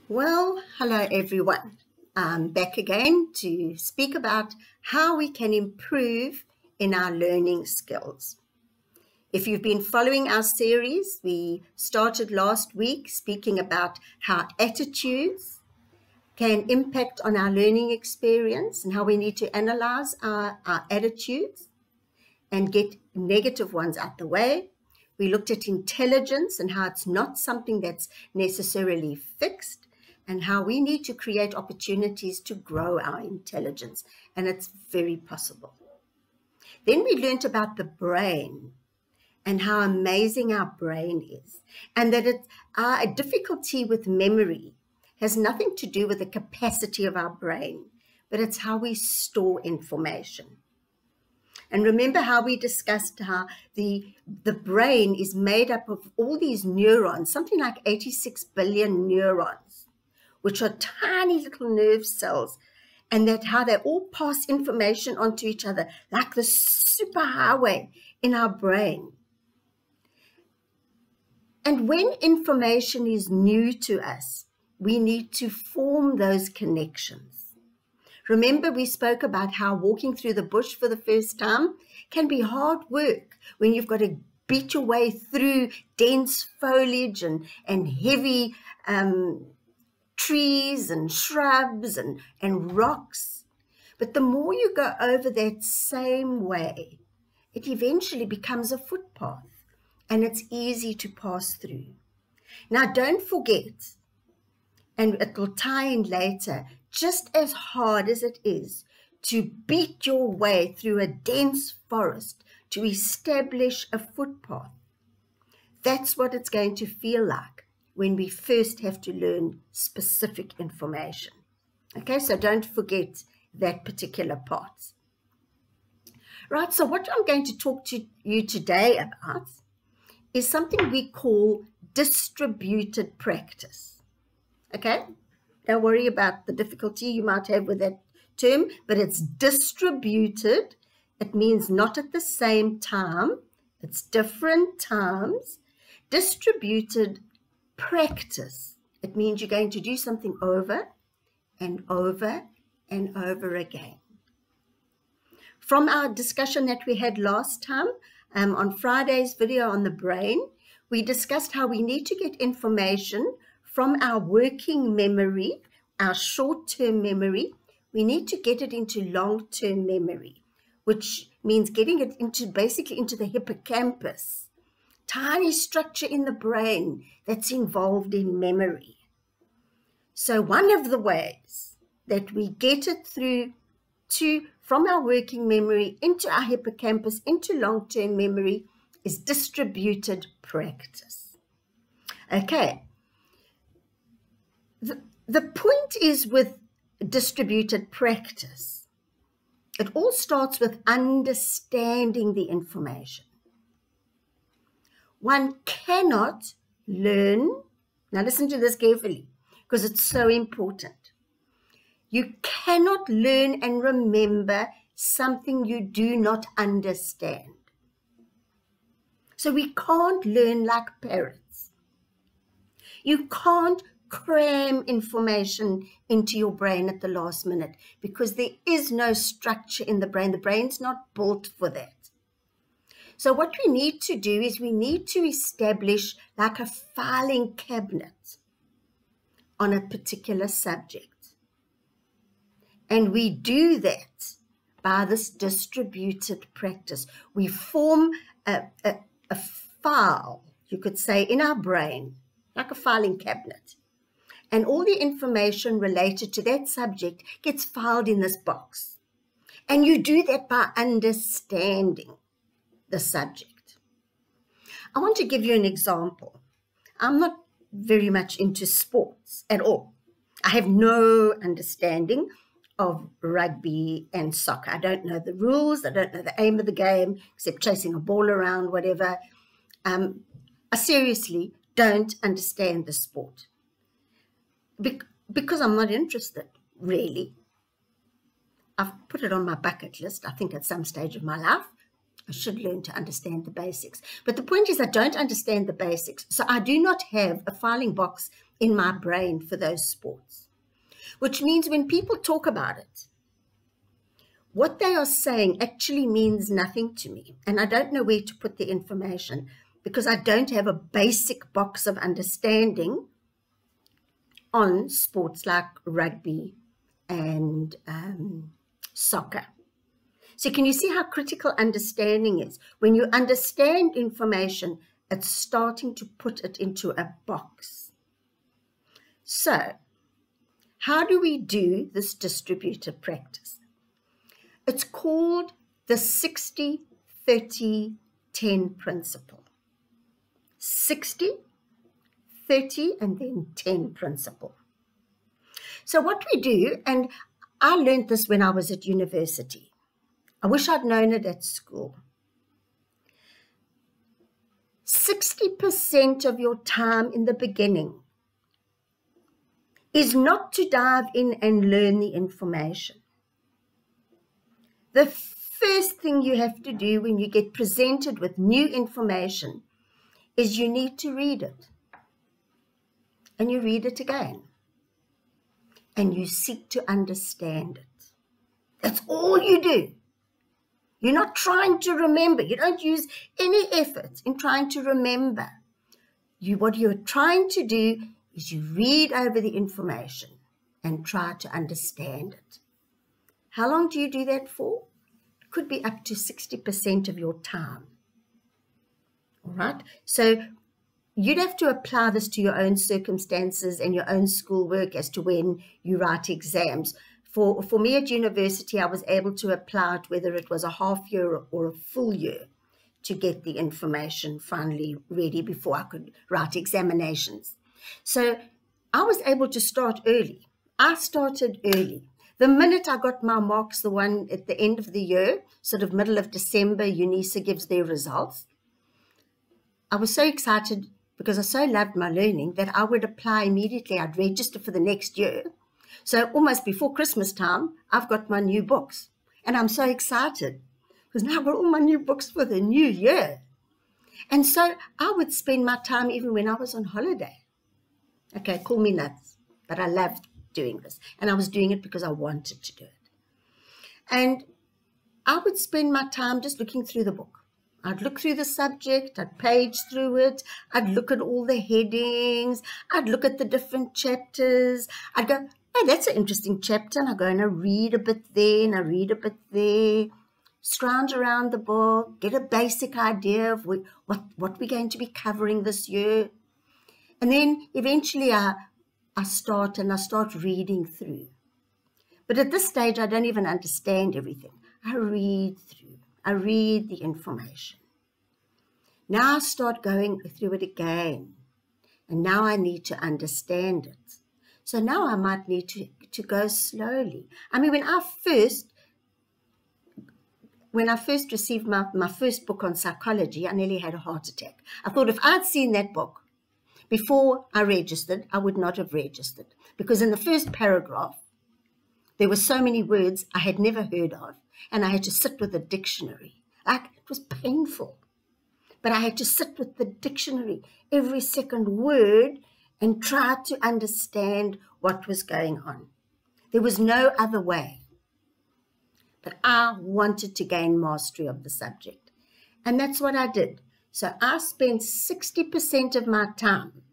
Well, hello everyone. I'm back again to speak about how we can improve in our learning skills. If you've been following our series, we started last week speaking about how attitudes can impact on our learning experience and how we need to analyze our attitudes and get negative ones out the way. We looked at intelligence and how it's not something that's necessarily fixed, and how we need to create opportunities to grow our intelligence, and it's very possible. Then we learned about the brain and how amazing our brain is, and that our difficulty with memory has nothing to do with the capacity of our brain, but it's how we store information. And remember how we discussed how the brain is made up of all these neurons, something like 86 billion neurons, which are tiny little nerve cells, and that how they all pass information onto each other like the superhighway in our brain. And when information is new to us, we need to form those connections. Remember, we spoke about how walking through the bush for the first time can be hard work when you've got to beat your way through dense foliage and heavy trees and shrubs and rocks. But the more you go over that same way, it eventually becomes a footpath and it's easy to pass through. Now, don't forget, and it will tie in later, just as hard as it is to beat your way through a dense forest to establish a footpath, that's what it's going to feel like when we first have to learn specific information. Okay, so don't forget that particular part. Right, so what I'm going to talk to you today about is something we call distributed practice. Okay, don't worry about the difficulty you might have with that term, but it's distributed. It means not at the same time, it's different times. Distributed practice, it means you're going to do something over and over and over again. From our discussion that we had last time on Friday's video on the brain, we discussed how we need to get information from our working memory, our short-term memory. We need to get it into long-term memory, which means getting it into basically into the hippocampus, tiny structure in the brain that's involved in memory. So one of the ways that we get it through from our working memory into our hippocampus, into long-term memory, is distributed practice. Okay. The point is with distributed practice, it all starts with understanding the information. One cannot learn, now listen to this carefully because it's so important. You cannot learn and remember something you do not understand. So we can't learn like parrots. You can't cram information into your brain at the last minute because there is no structure in the brain. The brain's not built for that. So what we need to do is we need to establish like a filing cabinet on a particular subject. And we do that by this distributed practice. We form a file, you could say, in our brain, like a filing cabinet. And all the information related to that subject gets filed in this box. And you do that by understanding the subject. I want to give you an example. I'm not very much into sports at all. I have no understanding of rugby and soccer. I don't know the rules. I don't know the aim of the game, except chasing a ball around, whatever. I seriously don't understand the sport because I'm not interested, really. I've put it on my bucket list. I think at some stage of my life, I should learn to understand the basics. But the point is I don't understand the basics. So I do not have a filing box in my brain for those sports, which means when people talk about it, what they are saying actually means nothing to me. And I don't know where to put the information because I don't have a basic box of understanding on sports like rugby and soccer. So can you see how critical understanding is? When you understand information, it's starting to put it into a box. So how do we do this distributor practice? It's called the 60-30-10 principle. 60, 30, and then 10 principle. So what we do, and I learned this when I was at university. I wish I'd known it at school. 60% of your time in the beginning is not to dive in and learn the information. The first thing you have to do when you get presented with new information is you need to read it. And you read it again. And you seek to understand it. That's all you do. You're not trying to remember. You don't use any effort in trying to remember. What you're trying to do is you read over the information and try to understand it. How long do you do that for? It could be up to 60% of your time. All right? So you'd have to apply this to your own circumstances and your own schoolwork as to when you write exams. For me at university, I was able to apply it whether it was a half year or a full year to get the information finally ready before I could write examinations. So I was able to start early. I started early. The minute I got my marks, the one at the end of the year, sort of middle of December, UNISA gives their results. I was so excited because I so loved my learning that I would apply immediately. I'd register for the next year. So almost before Christmas time, I've got my new books. And I'm so excited because now I've got all my new books for the new year. And so I would spend my time even when I was on holiday. Okay, call me nuts, but I loved doing this. And I was doing it because I wanted to do it. And I would spend my time just looking through the book. I'd look through the subject, I'd page through it, I'd look at all the headings, I'd look at the different chapters, I'd go, oh, that's an interesting chapter, and I go and I read a bit there, and I read a bit there, scrounge around the book, get a basic idea of what we're going to be covering this year. And then eventually I start reading through. But at this stage, I don't even understand everything. I read through. I read the information. Now I start going through it again. And now I need to understand it. So now I might need to go slowly. I mean, when I first received my first book on psychology, I nearly had a heart attack. I thought if I'd seen that book before I registered, I would not have registered. Because in the first paragraph, there were so many words I had never heard of, and I had to sit with a dictionary. Like, it was painful. But I had to sit with the dictionary, every second word, and try to understand what was going on. There was no other way. But I wanted to gain mastery of the subject. And that's what I did. So I spent 60% of my time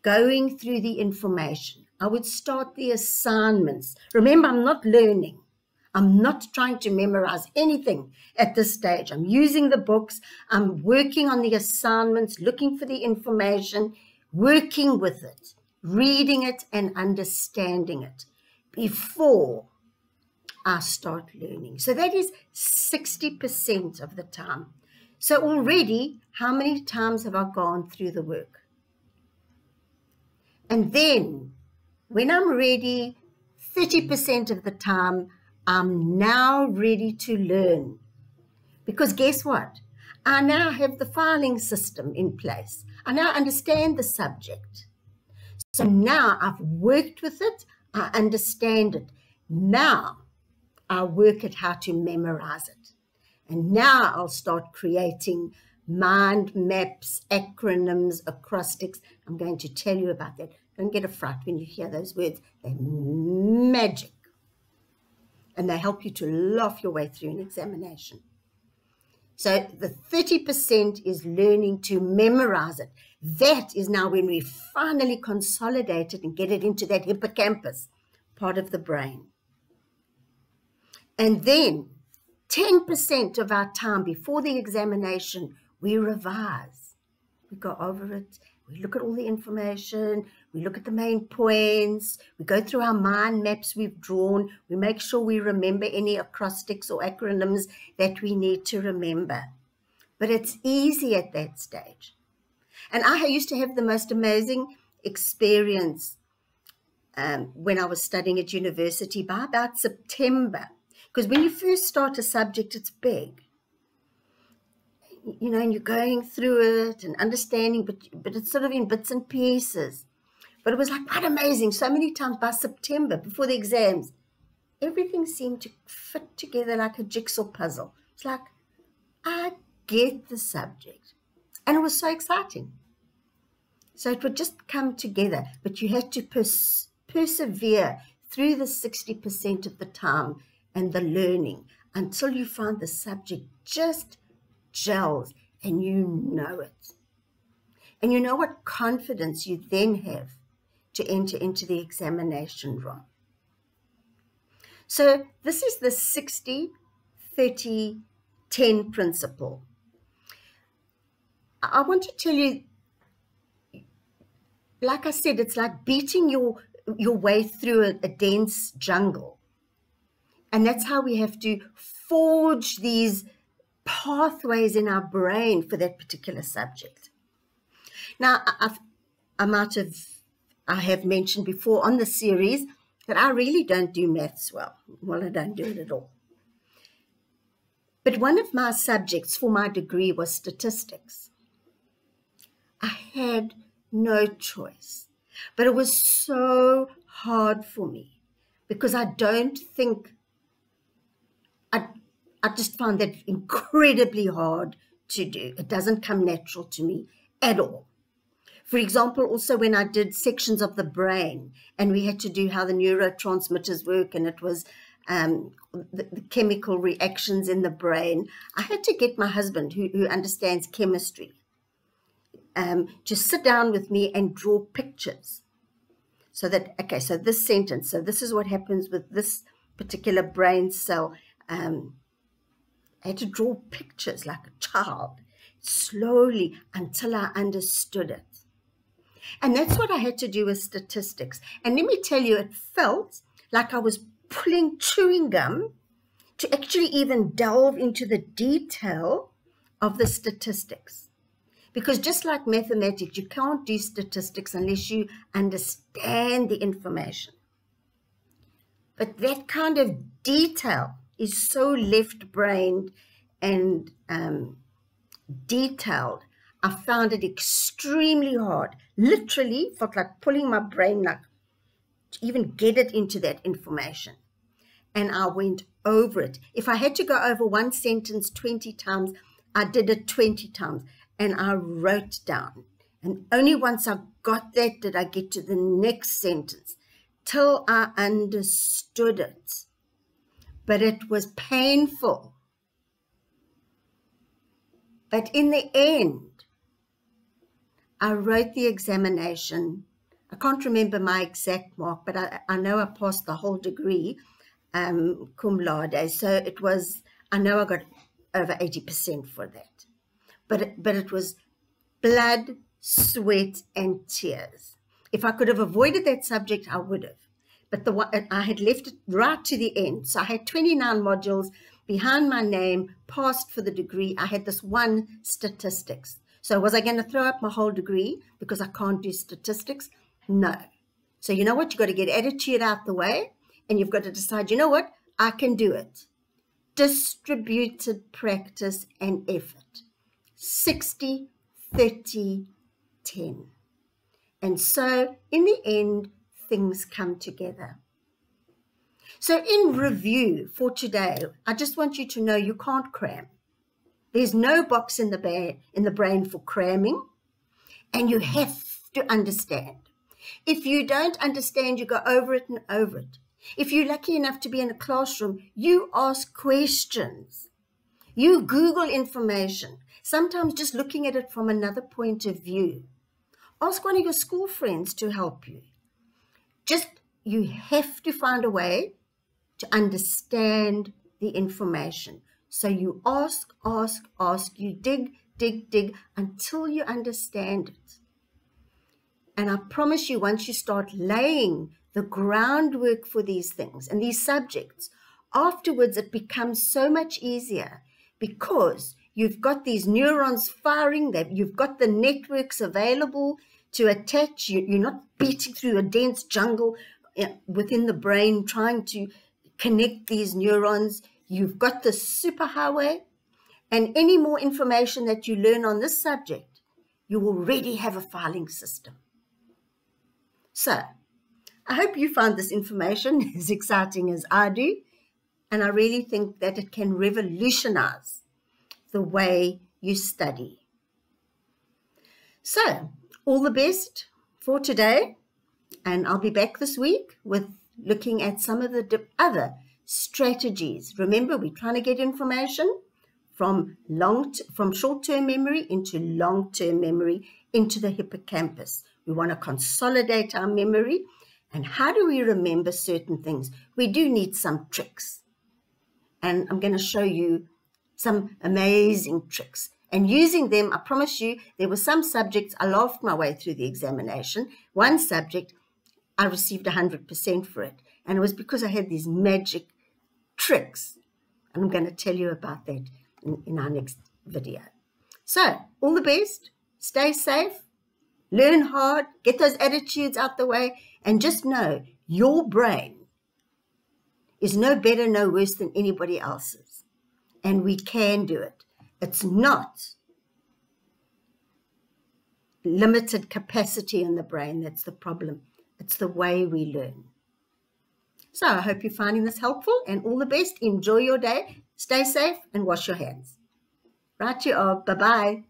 going through the information. I would start the assignments. Remember, I'm not learning. I'm not trying to memorize anything at this stage. I'm using the books. I'm working on the assignments, looking for the information, working with it, reading it and understanding it before I start learning. So that is 60% of the time. So already, how many times have I gone through the work? And then, when I'm ready, 30% of the time, I'm now ready to learn. Because guess what? I now have the filing system in place. I now understand the subject. So now I've worked with it, I understand it. Now I work at how to memorize it. And now I'll start creating mind maps, acronyms, acrostics. I'm going to tell you about that. Don't get a fright when you hear those words. They're magic. And they help you to laugh your way through an examination. So the 30% is learning to memorize it. That is now when we finally consolidate it and get it into that hippocampus part of the brain. And then 10% of our time before the examination, we revise. We go over it. We look at all the information. We look at the main points. We go through our mind maps we've drawn. We make sure we remember any acrostics or acronyms that we need to remember. But it's easy at that stage. And I used to have the most amazing experience when I was studying at university by about September. Because when you first start a subject, it's big. You know, and you're going through it and understanding, but it's sort of in bits and pieces. But it was like quite amazing. So many times by September, before the exams, everything seemed to fit together like a jigsaw puzzle. It's like, I get the subject. And it was so exciting. So it would just come together. But you had to persevere through the 60% of the time and the learning until you find the subject just gels and you know it. And you know what confidence you then have to enter into the examination room. So this is the 60-30-10 principle. I want to tell you, like I said, it's like beating your way through a dense jungle. And that's how we have to forge these pathways in our brain for that particular subject. Now, I have mentioned before on the series that I really don't do maths well. Well, I don't do it at all. But one of my subjects for my degree was statistics. I had no choice. But it was so hard for me because I don't think, I just found that incredibly hard to do. It doesn't come natural to me at all. For example, also when I did sections of the brain and we had to do how the neurotransmitters work and it was the chemical reactions in the brain, I had to get my husband, who understands chemistry, to sit down with me and draw pictures. So that, okay, so this sentence, so this is what happens with this particular brain cell. I had to draw pictures like a child, slowly until I understood it. And that's what I had to do with statistics. And let me tell you, it felt like I was pulling chewing gum to actually even delve into the detail of the statistics. Because just like mathematics, you can't do statistics unless you understand the information. But that kind of detail is so left-brained and detailed. I found it extremely hard. Literally felt like pulling my brain like to even get it into that information. And I went over it. If I had to go over one sentence 20 times, I did it 20 times. And I wrote down. And only once I got that did I get to the next sentence, till I understood it. But it was painful. But in the end, I wrote the examination. I can't remember my exact mark, but I know I passed the whole degree, cum laude. So it was, I know I got over 80% for that. But it was blood, sweat, and tears. If I could have avoided that subject, I would have. But I had left it right to the end. So I had 29 modules behind my name, passed for the degree. I had this one statistics. So was I going to throw up my whole degree because I can't do statistics? No. So you know what? You've got to get attitude out the way, and you've got to decide, you know what? I can do it. Distributed practice and effort. 60, 30, 10. And so in the end, things come together. So in review for today, I just want you to know you can't cram. There's no box in the brain for cramming, and you have to understand. If you don't understand, you go over it and over it. If you're lucky enough to be in a classroom, you ask questions. You Google information, sometimes just looking at it from another point of view. Ask one of your school friends to help you. You have to find a way to understand the information. So you ask, you dig until you understand it. And I promise you, once you start laying the groundwork for these things and these subjects, afterwards it becomes so much easier because you've got these neurons firing, you've got the networks available to attach. You're not beating through a dense jungle within the brain trying to connect these neurons. You've got the superhighway, and any more information that you learn on this subject, you already have a filing system. So I hope you found this information as exciting as I do, and I really think that it can revolutionize the way you study. So all the best for today, and I'll be back this week with looking at some of the other strategies. Remember, we're trying to get information from short-term memory into long-term memory into the hippocampus. We want to consolidate our memory. And how do we remember certain things? We do need some tricks. And I'm going to show you some amazing tricks. And using them, I promise you, there were some subjects I laughed my way through the examination. One subject, I received 100% for it. And it was because I had these magic tricks. And I'm going to tell you about that in our next video. So, all the best. Stay safe. Learn hard. Get those attitudes out the way. And just know your brain is no better, no worse than anybody else's. And we can do it. It's not limited capacity in the brain that's the problem. It's the way we learn. So I hope you're finding this helpful, and all the best. Enjoy your day. Stay safe and wash your hands. Right you are. Bye-bye.